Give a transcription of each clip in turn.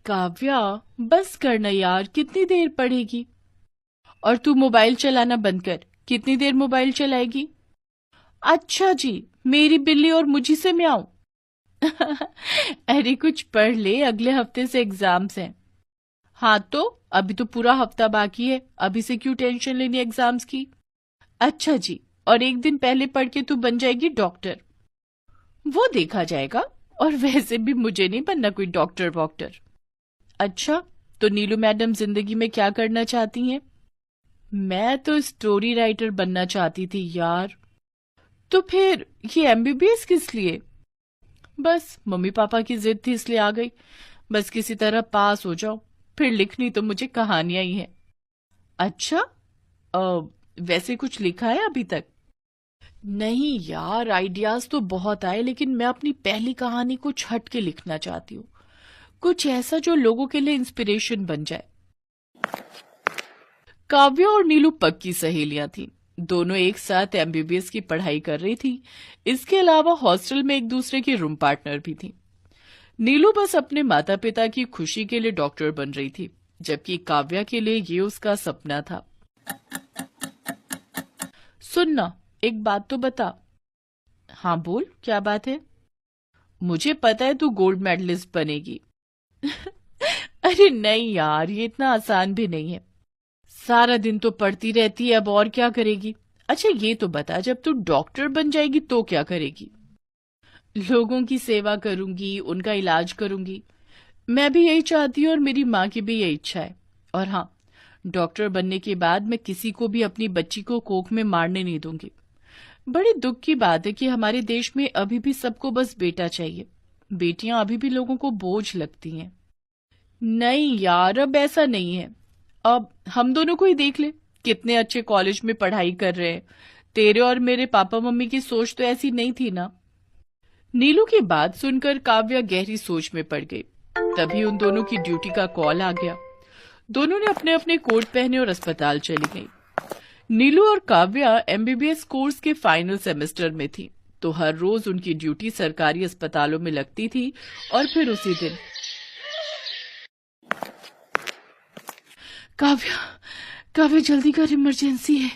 काव्या, बस करना यार, कितनी देर पढ़ेगी? और तू मोबाइल चलाना बंद कर। कितनी देर मोबाइल चलाएगी? अच्छा जी, मेरी बिल्ली और मुझी से म्याऊं। अरे कुछ पढ़ ले, अगले हफ्ते से एग्जाम्स हैं। हाँ तो अभी तो पूरा हफ्ता बाकी है, अभी से क्यों टेंशन लेनी एग्जाम्स की? अच्छा जी, और एक दिन पहले पढ़ के तू बन जाएगी डॉक्टर। वो देखा जाएगा। और वैसे भी मुझे नहीं बनना कोई डॉक्टर वॉक्टर। अच्छा, तो नीलू मैडम जिंदगी में क्या करना चाहती हैं? मैं तो स्टोरी राइटर बनना चाहती थी यार। तो फिर ये एमबीबीएस किस लिए? बस मम्मी पापा की जिद थी इसलिए आ गई। बस किसी तरह पास हो जाओ, फिर लिखनी तो मुझे कहानियां ही है। अच्छा, वैसे कुछ लिखा है अभी तक? नहीं यार, आइडियाज तो बहुत आए, लेकिन मैं अपनी पहली कहानी कुछ हट के लिखना चाहती हूँ। कुछ ऐसा जो लोगों के लिए इंस्पिरेशन बन जाए। काव्या और नीलू पक्की सहेलियां थीं। दोनों एक साथ एमबीबीएस की पढ़ाई कर रही थी। इसके अलावा हॉस्टल में एक दूसरे की रूम पार्टनर भी थी। नीलू बस अपने माता पिता की खुशी के लिए डॉक्टर बन रही थी, जबकि काव्या के लिए ये उसका सपना था। सुनना, एक बात तो बता। हाँ बोल, क्या बात है? मुझे पता है तू गोल्ड मेडलिस्ट बनेगी। अरे नहीं यार, ये इतना आसान भी नहीं है। सारा दिन तो पढ़ती रहती है, अब और क्या करेगी? अच्छा ये तो बता, जब तू डॉक्टर बन जाएगी तो क्या करेगी? लोगों की सेवा करूंगी, उनका इलाज करूंगी। मैं भी यही चाहती हूँ और मेरी माँ की भी यही इच्छा है। और हाँ, डॉक्टर बनने के बाद मैं किसी को भी अपनी बच्ची को कोख में मारने नहीं दूंगी। बड़े दुख की बात है कि हमारे देश में अभी भी सबको बस बेटा चाहिए। बेटियां अभी भी लोगों को बोझ लगती हैं। नहीं यार, अब ऐसा नहीं है। अब हम दोनों को ही देख ले, कितने अच्छे कॉलेज में पढ़ाई कर रहे हैं। तेरे और मेरे पापा मम्मी की सोच तो ऐसी नहीं थी ना। नीलू की बात सुनकर काव्या गहरी सोच में पड़ गई। तभी उन दोनों की ड्यूटी का कॉल आ गया। दोनों ने अपने अपने कोट पहने और अस्पताल चली गई। नीलू और काव्या एमबीबीएस कोर्स के फाइनल सेमेस्टर में थी, तो हर रोज उनकी ड्यूटी सरकारी अस्पतालों में लगती थी। और फिर उसी दिन, काव्या, काव्या जल्दी कर, इमरजेंसी है।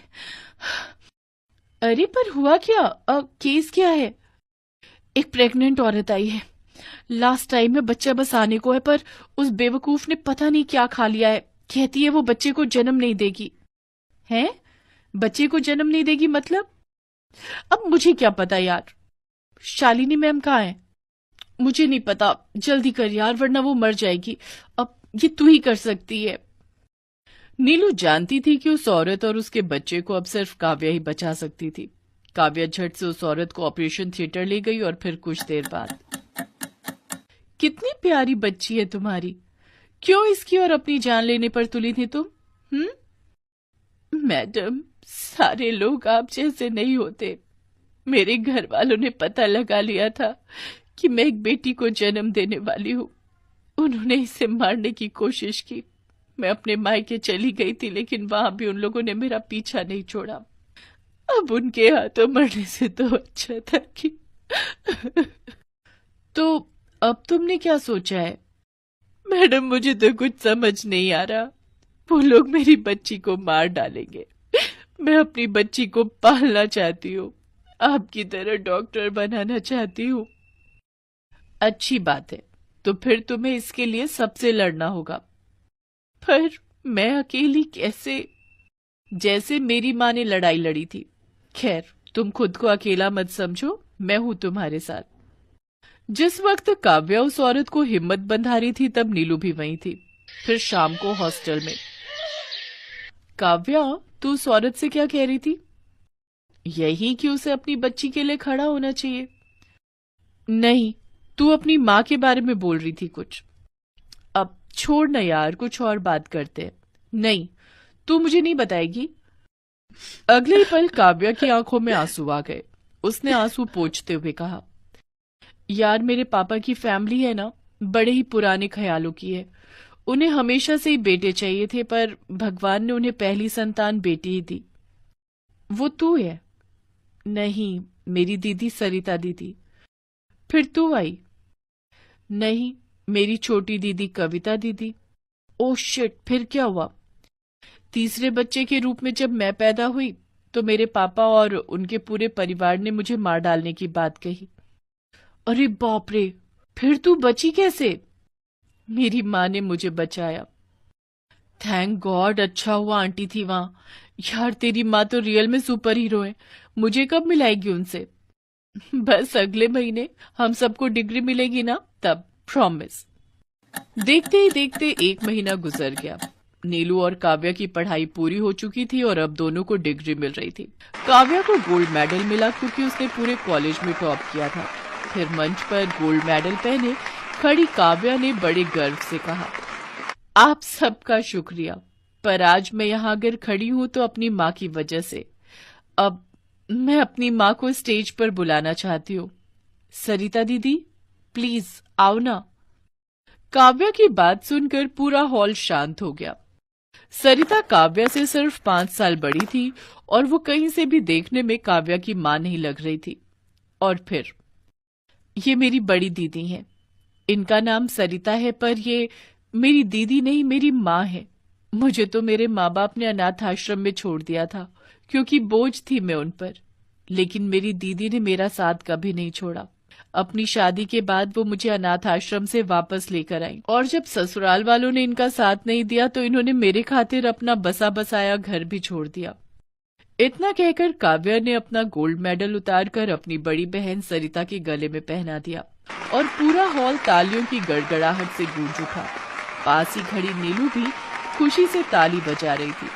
अरे पर हुआ क्या? केस क्या है? एक प्रेग्नेंट औरत आई है। लास्ट टाइम में बच्चा बस आने को है, पर उस बेवकूफ ने पता नहीं क्या खा लिया है। कहती है वो बच्चे को जन्म नहीं देगी। हैं? बच्चे को जन्म नहीं देगी मतलब? अब मुझे क्या पता यार। शालिनी मैम कहाँ है? मुझे नहीं पता, जल्दी कर यार वरना वो मर जाएगी। अब ये तू ही कर सकती है। नीलू जानती थी कि उस औरत और उसके बच्चे को अब सिर्फ काव्या ही बचा सकती थी। काव्या झट से उस औरत को ऑपरेशन थिएटर ले गई और फिर कुछ देर बाद, कितनी प्यारी बच्ची है तुम्हारी। क्यों इसकी और अपनी जान लेने पर तुली थी तुम? मैडम, सारे लोग आप जैसे नहीं होते। मेरे घर वालों ने पता लगा लिया था कि मैं एक बेटी को जन्म देने वाली हूँ। उन्होंने इसे मारने की कोशिश की। मैं अपने मायके चली गई थी, लेकिन वहां भी उन लोगों ने मेरा पीछा नहीं छोड़ा। अब उनके हाथों मरने से तो अच्छा था कि तो अब तुमने क्या सोचा है? मैडम, मुझे तो कुछ समझ नहीं आ रहा। वो लोग मेरी बच्ची को मार डालेंगे। मैं अपनी बच्ची को पालना चाहती हूँ, आपकी तरह डॉक्टर बनाना चाहती हूँ। अच्छी बात है, तो फिर तुम्हें इसके लिए सबसे लड़ना होगा। पर मैं अकेली कैसे? जैसे मेरी माँ ने लड़ाई लड़ी थी। खैर, तुम खुद को अकेला मत समझो, मैं हूं तुम्हारे साथ। जिस वक्त काव्या उस औरत को हिम्मत बंधा रही थी, तब नीलू भी वहीं थी। फिर शाम को हॉस्टल में, काव्या, तू उस औरत से क्या कह रही थी? यही कि उसे अपनी बच्ची के लिए खड़ा होना चाहिए। नहीं, तू अपनी माँ के बारे में बोल रही थी कुछ। अब छोड़ ना यार, कुछ और बात करते हैं। नहीं, तू मुझे नहीं बताएगी। अगले ही पल काव्या की आंखों में आंसू आ गए। उसने आंसू पोंछते हुए कहा, यार मेरे पापा की फैमिली है ना, बड़े ही पुराने ख्यालों की है। उन्हें हमेशा से ही बेटे चाहिए थे, पर भगवान ने उन्हें पहली संतान बेटी ही दी। वो तू है? नहीं, मेरी दीदी सरिता दीदी। फिर तू आई? नहीं, मेरी छोटी दीदी कविता दीदी। ओह शिट, फिर क्या हुआ? तीसरे बच्चे के रूप में जब मैं पैदा हुई तो मेरे पापा और उनके पूरे परिवार ने मुझे मार डालने की बात कही। अरे बाप रे, फिर तू बची कैसे? मेरी माँ ने मुझे बचाया। थैंक गॉड, अच्छा हुआ आंटी थी वहां। यार तेरी माँ तो रियल में सुपर हीरो है। मुझे कब मिलाएगी उनसे? बस अगले महीने हम सबको डिग्री मिलेगी ना, तब, प्रॉमिस। देखते ही देखते 1 महीना गुजर गया। नीलू और काव्या की पढ़ाई पूरी हो चुकी थी और अब दोनों को डिग्री मिल रही थी। काव्या को गोल्ड मेडल मिला क्योंकि उसने पूरे कॉलेज में टॉप किया था। फिर मंच पर गोल्ड मेडल पहने खड़ी काव्या ने बड़े गर्व से कहा, आप सबका शुक्रिया, पर आज मैं यहाँ अगर खड़ी हूँ तो अपनी माँ की वजह से। अब मैं अपनी माँ को स्टेज पर बुलाना चाहती हूँ। सरिता दीदी, प्लीज आओ ना। काव्या की बात सुनकर पूरा हॉल शांत हो गया। सरिता काव्या से सिर्फ 5 साल बड़ी थी और वो कहीं से भी देखने में काव्या की माँ नहीं लग रही थी। और फिर ये मेरी बड़ी दीदी हैं। इनका नाम सरिता है, पर ये मेरी दीदी नहीं, मेरी माँ है। मुझे तो मेरे माँ बाप ने अनाथ आश्रम में छोड़ दिया था क्योंकि बोझ थी मैं उन पर, लेकिन मेरी दीदी ने मेरा साथ कभी नहीं छोड़ा। अपनी शादी के बाद वो मुझे अनाथ आश्रम से वापस लेकर आई और जब ससुराल वालों ने इनका साथ नहीं दिया तो इन्होंने मेरे खातिर अपना बसा बसाया घर भी छोड़ दिया। इतना कहकर काव्या ने अपना गोल्ड मेडल उतारकर अपनी बड़ी बहन सरिता के गले में पहना दिया और पूरा हॉल तालियों की गड़गड़ाहट से गूंज उठा। पास ही खड़ी नीलू भी खुशी से ताली बजा रही थी।